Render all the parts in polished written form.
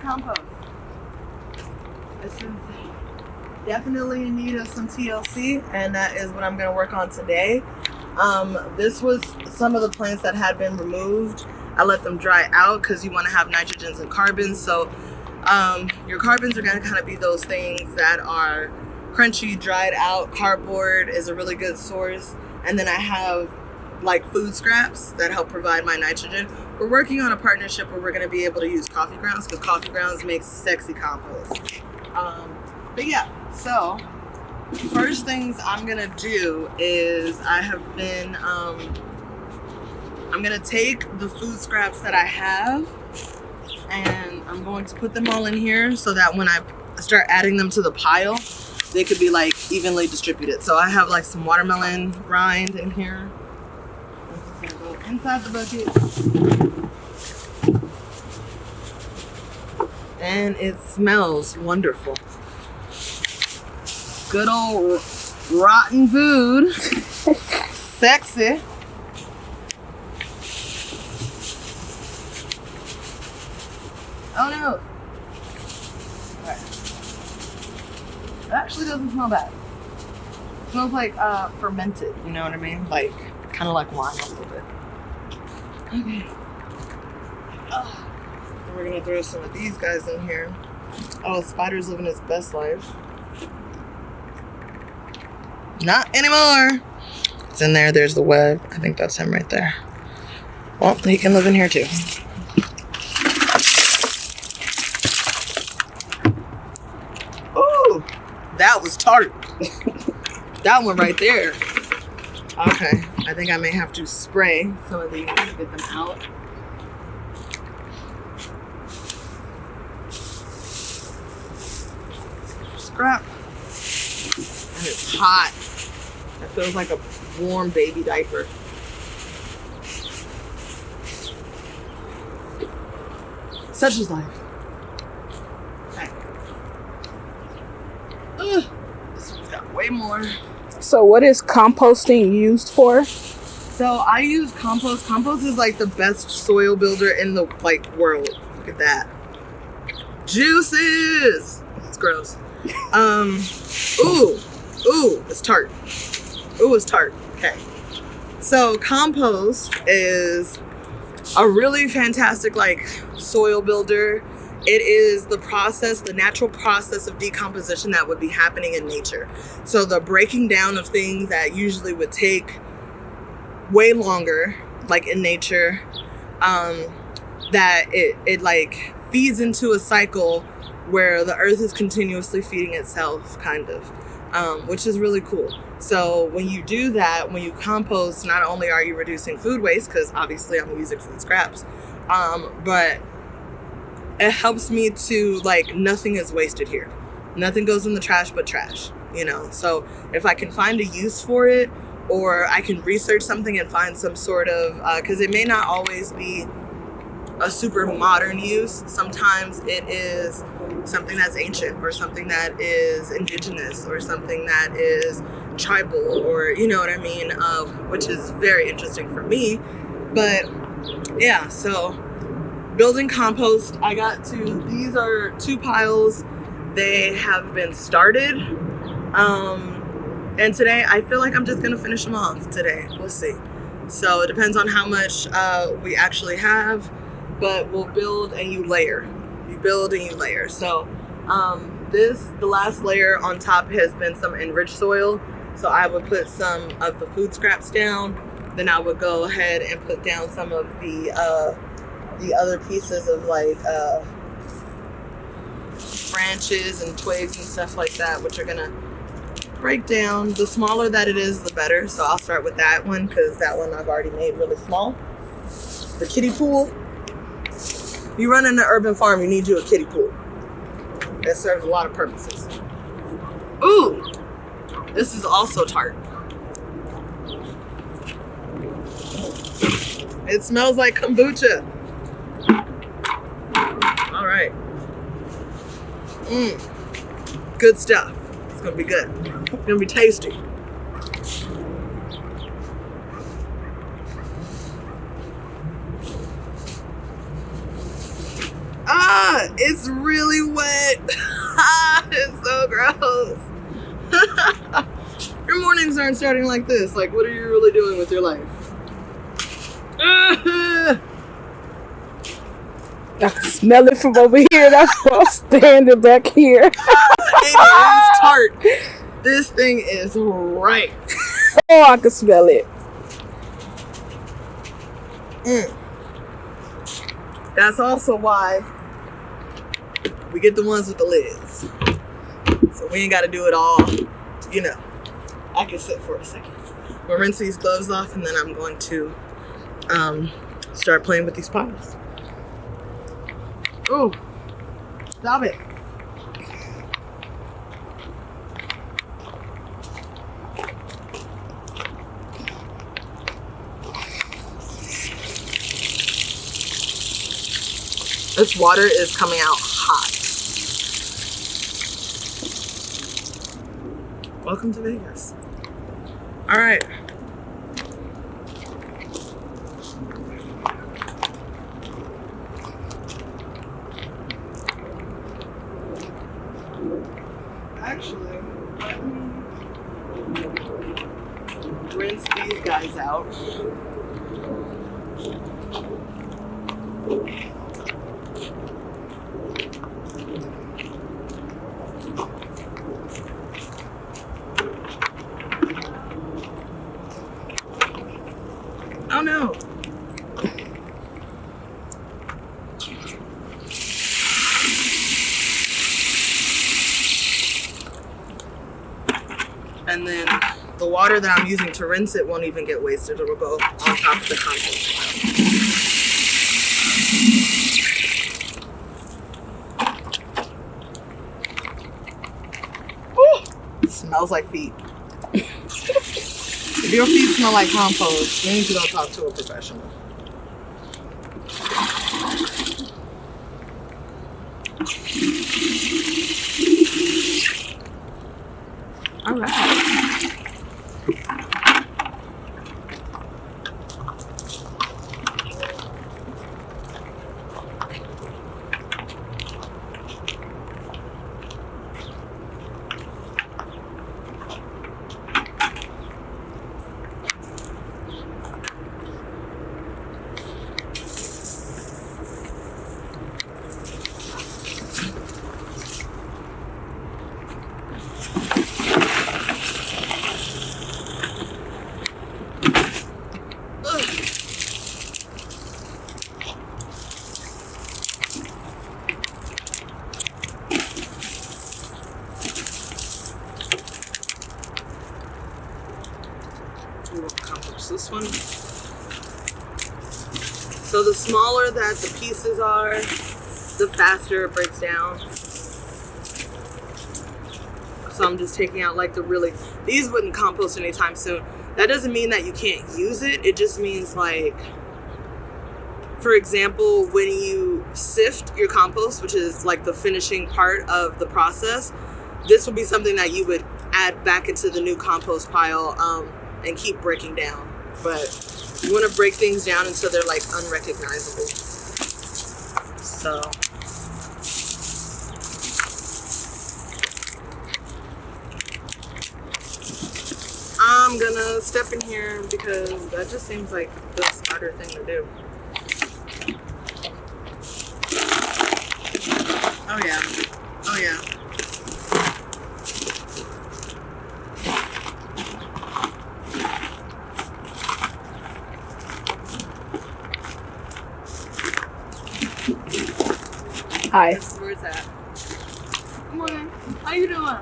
compost. This is definitely in need of some TLC, and that is what I'm going to work on today. This was some of the plants that had been removed. I let them dry out because you want to have nitrogens and carbons. So your carbons are going to kind of be those things that are crunchy, dried out. Cardboard is a really good source. And then I have like food scraps that help provide my nitrogen. We're working on a partnership where we're going to be able to use coffee grounds because coffee grounds make sexy compost. But yeah, so first things I'm going to do is I'm going to take the food scraps that I have and I'm going to put them all in here so that when I start adding them to the pile, they could be like evenly distributed. So I have like some watermelon rind in here. This is gonna go inside the bucket. And it smells wonderful. Good old rotten food. Sexy. Oh no. Alright. It actually doesn't smell bad. It smells like fermented, you know what I mean? Like, kind of like wine a little bit. Okay. We're gonna throw some of these guys in here. Oh, Spider's living his best life. Not anymore. It's in there. There's the web. I think that's him right there. Well, he can live in here too. Ooh, that was tart. That one right there. Okay, I think I may have to spray some of these to get them out. Scrap. And it's hot. It feels like a warm baby diaper. Such is life. Okay. This one's got way more. So what is composting used for? So I use compost. Compost is like the best soil builder in the world. Look at that. Juices. It's gross. Ooh, it's tart. Ooh, it's tart. Okay. So compost is a really fantastic soil builder. It is the process, the natural process of decomposition that would be happening in nature. So the breaking down of things that usually would take way longer, like in nature, that it feeds into a cycle where the earth is continuously feeding itself, kind of, which is really cool. So when you do that, when you compost, not only are you reducing food waste, because obviously I'm using food scraps, but it helps me to, nothing is wasted here. Nothing goes in the trash but trash, So if I can find a use for it, or I can research something and find some sort of, because it may not always be a super modern use. Sometimes it is something that's ancient, or something that is indigenous, or something that is tribal, or you know what I mean, which is very interesting for me. But yeah, so building compost, these are 2 piles. They have been started. And today I feel like I'm just gonna finish them off today. We'll see. So it depends on how much we actually have, but we'll build and you layer. You build and you layer. So the last layer on top has been some enriched soil. So I would put some of the food scraps down. Then I would go ahead and put down some of the other pieces of branches and twigs and stuff like that, which are gonna break down. The smaller that it is, the better. So I'll start with that one because that one I've already made really small. The kiddie pool. You run in an urban farm, you need you a kiddie pool. It serves a lot of purposes. Ooh, this is also tart. It smells like kombucha. All right. Good stuff. It's gonna be good. It's gonna be tasty. It's really wet. It's so gross. Your mornings aren't starting like this. Like, what are you really doing with your life? I can smell it from over here. That's why I'm standing back here. It is tart. This thing is right. Oh, I can smell it. That's also why we get the ones with the lids. So we ain't got to do it all. You know, I can sit for a second. We'll rinse these gloves off, and then I'm going to start playing with these piles. Oh, stop it. This water is coming out hot. Welcome to Vegas. All right. Actually, let me rinse these guys out. Oh no. And then the water that I'm using to rinse it won't even get wasted. It will go on top of the compost pile. It smells like feet. If your feet smell like compost, you need to go talk to a professional. All right. Compost this one. So the smaller that the pieces are, the faster it breaks down. So I'm just taking out like these wouldn't compost anytime soon. That doesn't mean that you can't use it. It just means like, for example, when you sift your compost, which is like the finishing part of the process, this would be something that you would add back into the new compost pile and keep breaking down. But you want to break things down until they're like unrecognizable. So I'm gonna step in here because that just seems like the smarter thing to do. Oh yeah. Oh yeah. Hi. Where's that? Good morning. How you doing?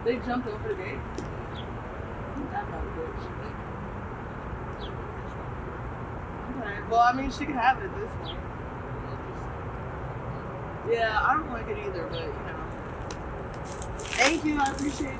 They jumped over the gate. That not bitch. Okay. Well, I mean, she could have it at this point. Yeah, I don't like it either, but you know. Thank you. I appreciate you.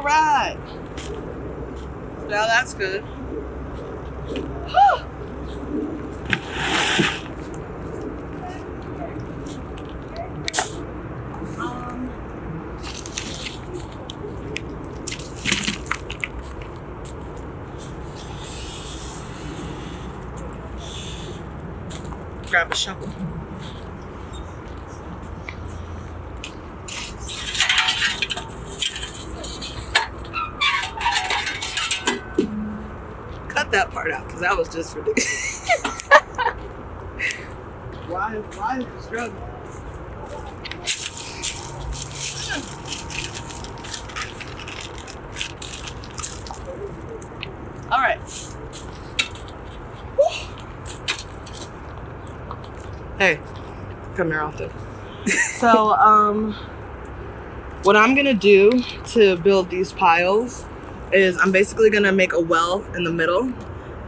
All right. Well, that's good. Grab a shovel. Cut that part out because that was just ridiculous. Why is the struggle? All right. Hey, come here often. So, what I'm gonna do to build these piles is I'm basically gonna make a well in the middle.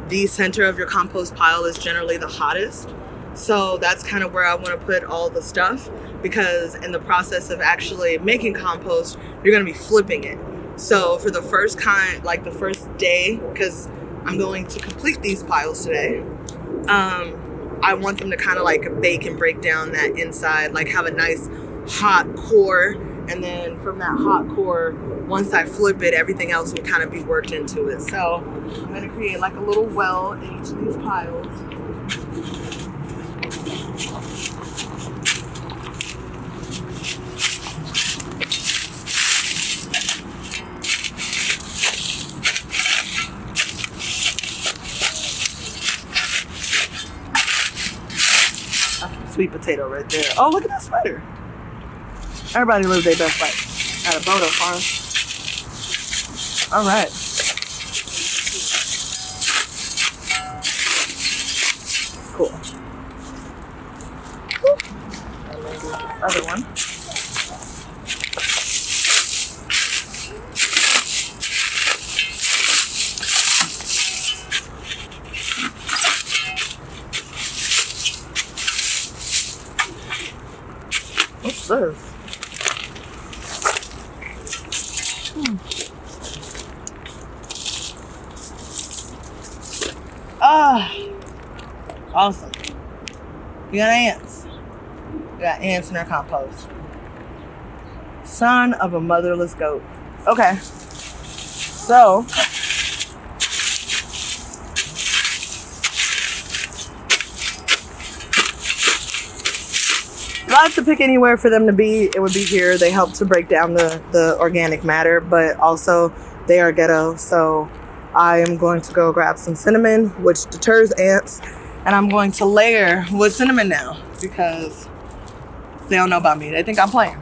The center of your compost pile is generally the hottest. So that's kind of where I want to put all the stuff, because in the process of actually making compost, you're gonna be flipping it. So for the first the first day, because I'm going to complete these piles today, I want them to kind of like bake and break down that inside, like have a nice hot core. And then from that hot core, once I flip it, everything else will kind of be worked into it. So I'm going to create like a little well in each of these piles. Sweet potato right there. Oh, look at that spider. Everybody lives their best life at Obodo farm. All right. Cool. And maybe this other one. What's this? Awesome. You got ants. You got ants in our compost. Son of a motherless goat. Okay. So if I had to pick anywhere for them to be, it would be here. They help to break down the organic matter, but also they are ghetto. So I am going to go grab some cinnamon, which deters ants, and I'm going to layer with cinnamon now because they don't know about me. They think I'm playing.